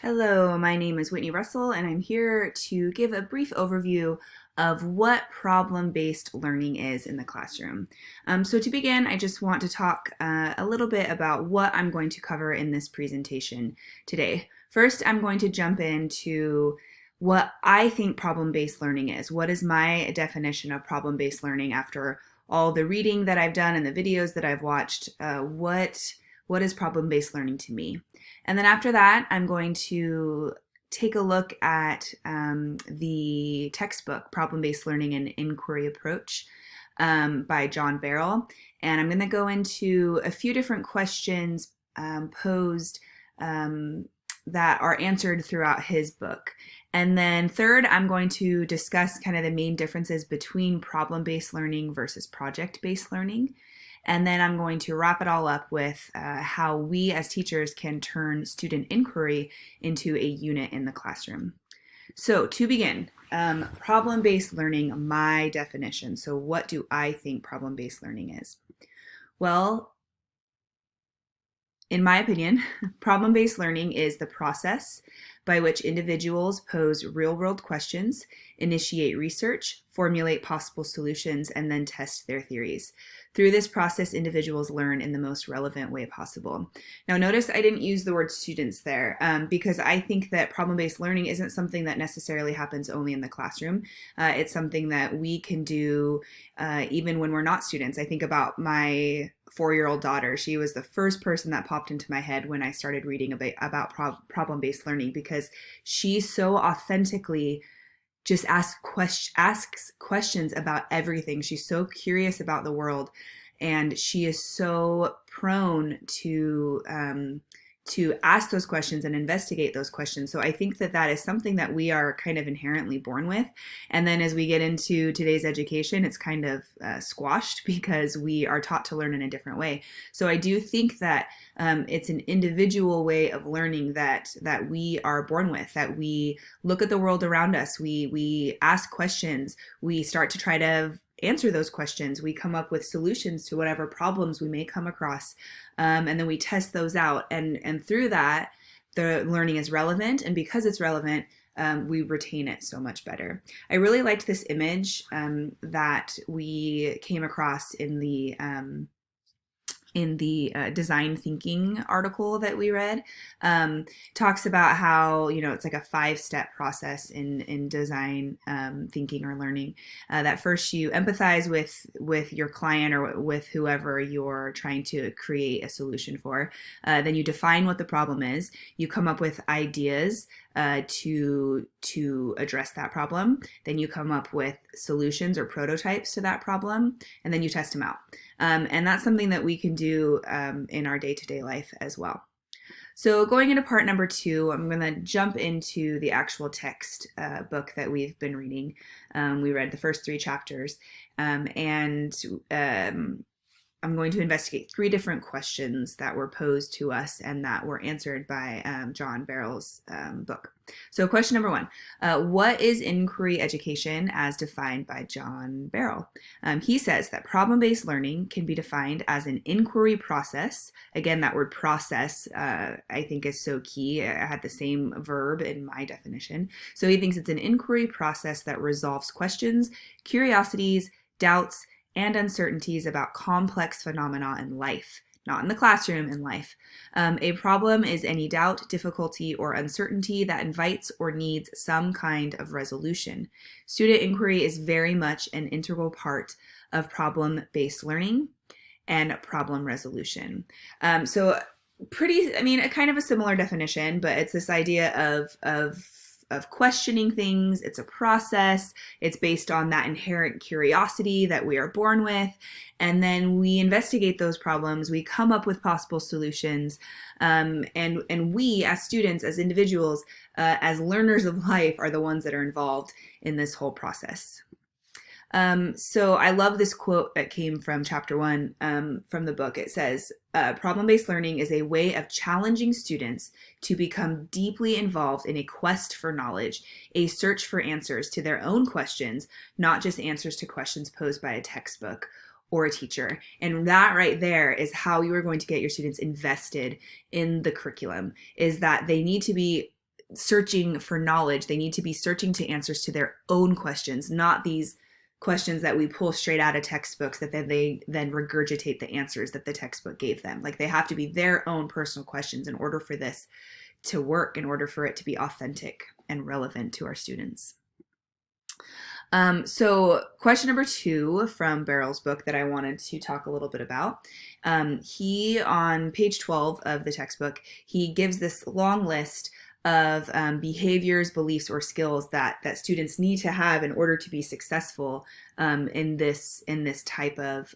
Hello, my name is Whitney Russell, and I'm here to give a brief overview of what problem-based learning is in the classroom. So to begin, I just want to talk a little bit about what I'm going to cover in this presentation today. First, I'm going to jump into what I think problem-based learning is. What is my definition of problem-based learning after all the reading that I've done and the videos that I've watched? What is problem-based learning to me? And then after that, I'm going to take a look at the textbook, Problem-Based Learning and Inquiry Approach by John Barrell. And I'm going to go into a few different questions posed that are answered throughout his book. And then third, I'm going to discuss kind of the main differences between problem-based learning versus project-based learning. And then I'm going to wrap it all up with how we as teachers can turn student inquiry into a unit in the classroom. So to begin, problem-based learning, my definition. So what do I think problem-based learning is? Well, in my opinion, problem-based learning is the process by which individuals pose real-world questions, initiate research, formulate possible solutions, and then test their theories. Through this process, individuals learn in the most relevant way possible. Now notice I didn't use the word students there because I think that problem-based learning isn't something that necessarily happens only in the classroom. It's something that we can do even when we're not students. I think about my 4-year-old daughter. She was the first person that popped into my head when I started reading about problem-based learning, because she so authentically just asks questions about everything. She's so curious about the world, and she is so prone to ask those questions and investigate those questions. So I think that that is something that we are kind of inherently born with. And then as we get into today's education, it's kind of squashed because we are taught to learn in a different way. So I do think that it's an individual way of learning that we are born with, that we look at the world around us, we ask questions, we start to try to answer those questions, we come up with solutions to whatever problems we may come across, and then we test those out, and through that the learning is relevant, and because it's relevant, we retain it so much better. I really liked this image that we came across in the design thinking article that we read. Talks about how, it's like a 5-step process in design thinking or learning. That first you empathize with your client or with whoever you're trying to create a solution for. Then you define what the problem is. You come up with ideas to address that problem. Then you come up with solutions or prototypes to that problem, and then you test them out. And that's something that we can do in our day-to-day life as well. So going into part number 2, I'm going to jump into the actual text book that we've been reading. We read the first 3 chapters, and I'm going to investigate 3 different questions that were posed to us and that were answered by John Barrell's book. So question number 1, what is inquiry education as defined by John Barrell? He says that problem-based learning can be defined as an inquiry process. Again, that word process I think is so key. I had the same verb in my definition. So he thinks it's an inquiry process that resolves questions, curiosities, doubts, and uncertainties about complex phenomena in life, not in the classroom, in life. A problem is any doubt, difficulty, or uncertainty that invites or needs some kind of resolution. Student inquiry is very much an integral part of problem-based learning and problem resolution. So kind of a similar definition, but it's this idea of questioning things. It's a process. It's based on that inherent curiosity that we are born with. And then we investigate those problems. We come up with possible solutions. And we as students, as individuals, as learners of life, are the ones that are involved in this whole process. So I love this quote that came from chapter 1 from the book. It says, problem-based learning is a way of challenging students to become deeply involved in a quest for knowledge, a search for answers to their own questions, not just answers to questions posed by a textbook or a teacher. And that right there is how you are going to get your students invested in the curriculum, is that they need to be searching for knowledge. They need to be searching to answers to their own questions, not these questions that we pull straight out of textbooks that they then regurgitate the answers that the textbook gave them. Like, they have to be their own personal questions in order for this to work, in order for it to be authentic and relevant to our students. So question number 2 from Barrel's book that I wanted to talk a little bit about. He, on page 12 of the textbook, he gives this long list of behaviors, beliefs, or skills that students need to have in order to be successful in this type of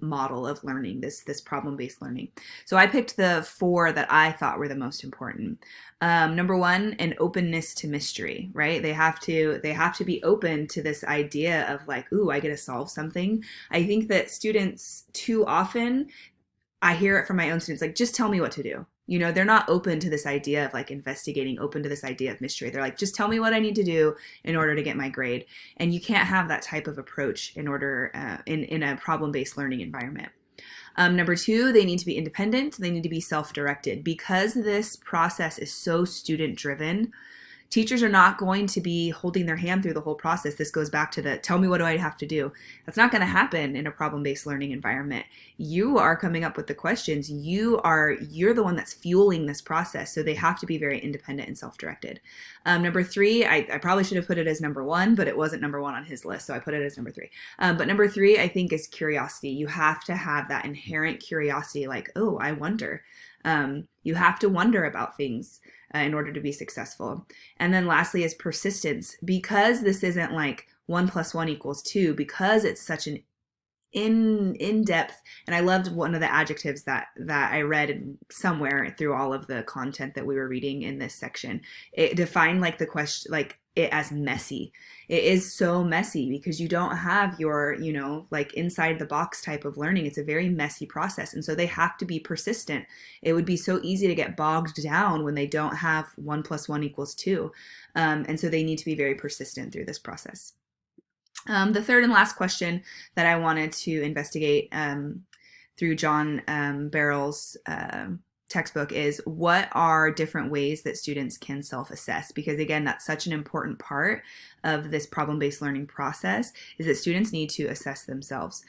model of learning, this problem-based learning. So I picked the 4 that I thought were the most important. Number 1, an openness to mystery, right? They have to be open to this idea of like, ooh, I get to solve something. I think that students too often, I hear it from my own students, like, just tell me what to do. You know, they're not open to this idea of like investigating, open to this idea of mystery. They're like, just tell me what I need to do in order to get my grade. And you can't have that type of approach in order in a problem-based learning environment. Number 2, they need to be independent. They need to be self-directed. Because this process is so student-driven, teachers are not going to be holding their hand through the whole process. This goes back to the, tell me what do I have to do? That's not going to happen in a problem-based learning environment. You are coming up with the questions. You're the one that's fueling this process. So they have to be very independent and self-directed. Number 3, I probably should have put it as number 1, but it wasn't number 1 on his list. So I put it as number 3. But number 3, I think, is curiosity. You have to have that inherent curiosity, like, oh, I wonder. You have to wonder about things in order to be successful. And then lastly is persistence. Because this isn't like 1 + 1 = 2, because it's such an in-depth, and I loved one of the adjectives that I read somewhere through all of the content that we were reading in this section. It defined like the question, like it as messy. It is so messy because you don't have your, you know, like inside the box type of learning. It's a very messy process. And so they have to be persistent. It would be so easy to get bogged down when they don't have 1 + 1 = 2. And so they need to be very persistent through this process. The third and last question that I wanted to investigate through John Barrel's textbook is, what are different ways that students can self-assess? Because again, that's such an important part of this problem-based learning process, is that students need to assess themselves.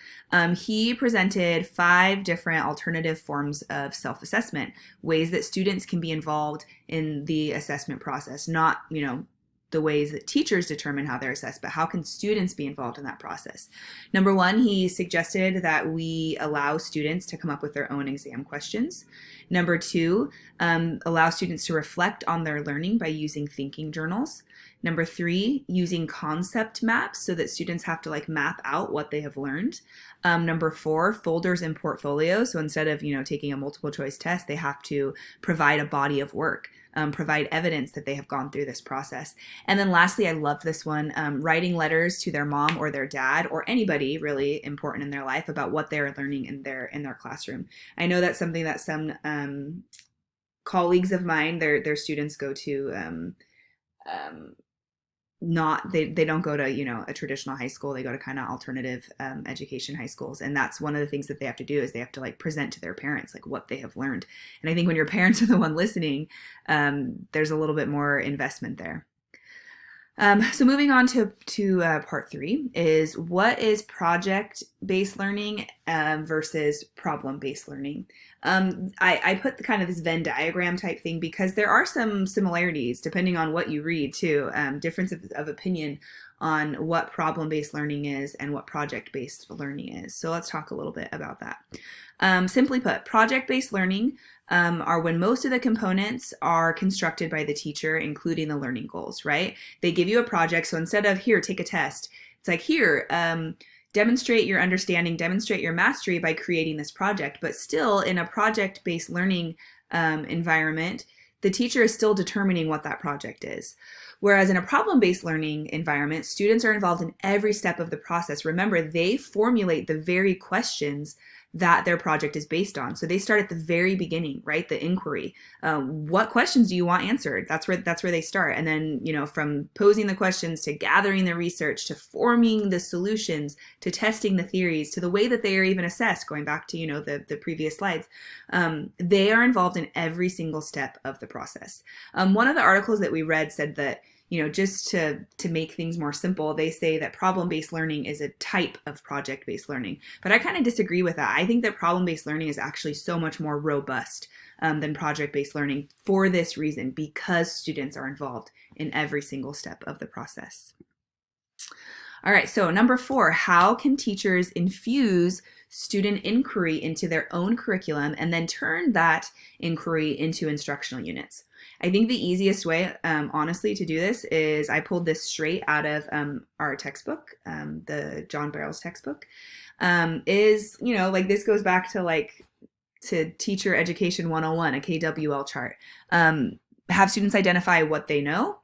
He presented 5 different alternative forms of self-assessment, ways that students can be involved in the assessment process, not, you know, the ways that teachers determine how they're assessed, but how can students be involved in that process? Number 1, he suggested that we allow students to come up with their own exam questions. Number 2, allow students to reflect on their learning by using thinking journals. Number 3, using concept maps so that students have to like map out what they have learned. Number 4, folders and portfolios. So instead of, you know, taking a multiple choice test, they have to provide a body of work. Provide evidence that they have gone through this process. And then lastly, I love this one, writing letters to their mom or their dad or anybody really important in their life about what they're learning in their classroom. I know that's something that some colleagues of mine, their students go to not, they don't go to, you know, a traditional high school. They go to kind of alternative education high schools. And that's one of the things that they have to do, is they have to like present to their parents like what they have learned. And I think when your parents are the one listening, there's a little bit more investment there. So moving on to part 3 is, what is project-based learning versus problem-based learning? I put the kind of this Venn diagram type thing because there are some similarities depending on what you read too, difference of opinion on what problem-based learning is and what project-based learning is. So let's talk a little bit about that. Simply put, project-based learning are when most of the components are constructed by the teacher, including the learning goals, right? They give you a project. So instead of, here, take a test, it's like, here, demonstrate your understanding, demonstrate your mastery by creating this project. But still, in a project-based learning environment, the teacher is still determining what that project is. Whereas in a problem-based learning environment, students are involved in every step of the process. Remember, they formulate the very questions that their project is based on. So they start at the very beginning, right? The inquiry. What questions do you want answered? That's where they start. And then, from posing the questions to gathering the research to forming the solutions to testing the theories to the way that they are even assessed, going back to, the previous slides, they are involved in every single step of the process. One of the articles that we read said that, just to make things more simple, they say that problem-based learning is a type of project-based learning. But I kind of disagree with that. I think that problem-based learning is actually so much more robust than project-based learning for this reason, because students are involved in every single step of the process. All right, so number 4, how can teachers infuse student inquiry into their own curriculum and then turn that inquiry into instructional units? I think the easiest way, honestly, to do this is I pulled this straight out of our textbook, the John Barrow's textbook, this goes back to Teacher Education 101, a KWL chart. Have students identify what they know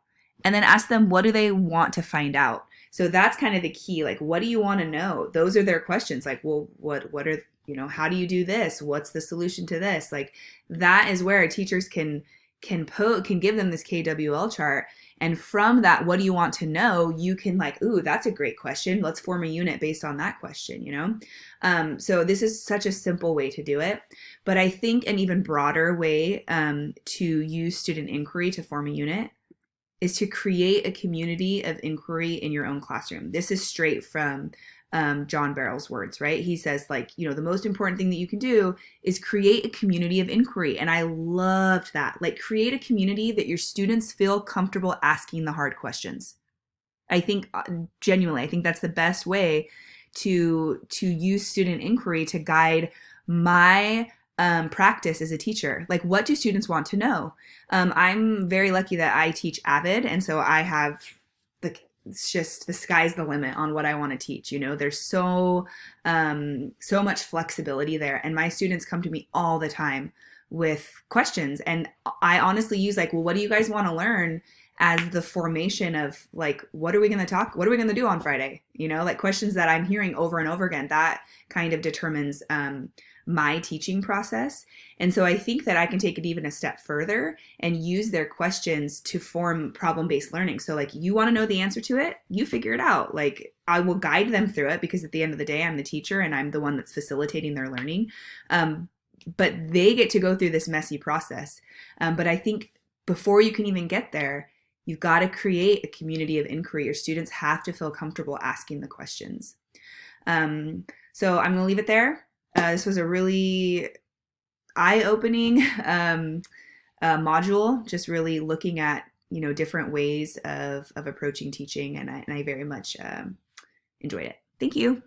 and then ask them, what do they want to find out? So that's kind of the key. Like, what do you want to know? Those are their questions. Like, well, what are, how do you do this? What's the solution to this? Like, that is where teachers can give them this KWL chart. And from that, what do you want to know? You can ooh, that's a great question. Let's form a unit based on that question, So this is such a simple way to do it. But I think an even broader way to use student inquiry to form a unit is to create a community of inquiry in your own classroom. This is straight from John Barrow's words, right? He says, the most important thing that you can do is create a community of inquiry. And I loved that. Create a community that your students feel comfortable asking the hard questions. I think, genuinely, I think that's the best way to use student inquiry to guide my practice as a teacher. What do students want to know? I'm very lucky that I teach AVID, and so I have it's just the sky's the limit on what I want to teach. There's so much flexibility there, and my students come to me all the time with questions, and I honestly use well, what do you guys want to learn as the formation of what are we going to do on Friday? Questions that I'm hearing over and over again. That kind of determines my teaching process. And so I think that I can take it even a step further and use their questions to form problem-based learning. So you want to know the answer to it, you figure it out. I will guide them through it, because at the end of the day, I'm the teacher and I'm the one that's facilitating their learning. But they get to go through this messy process. But I think before you can even get there, you've got to create a community of inquiry. Your students have to feel comfortable asking the questions. So I'm going to leave it there. This was a really eye-opening module, just really looking at, different ways of approaching teaching, and I very much enjoyed it. Thank you.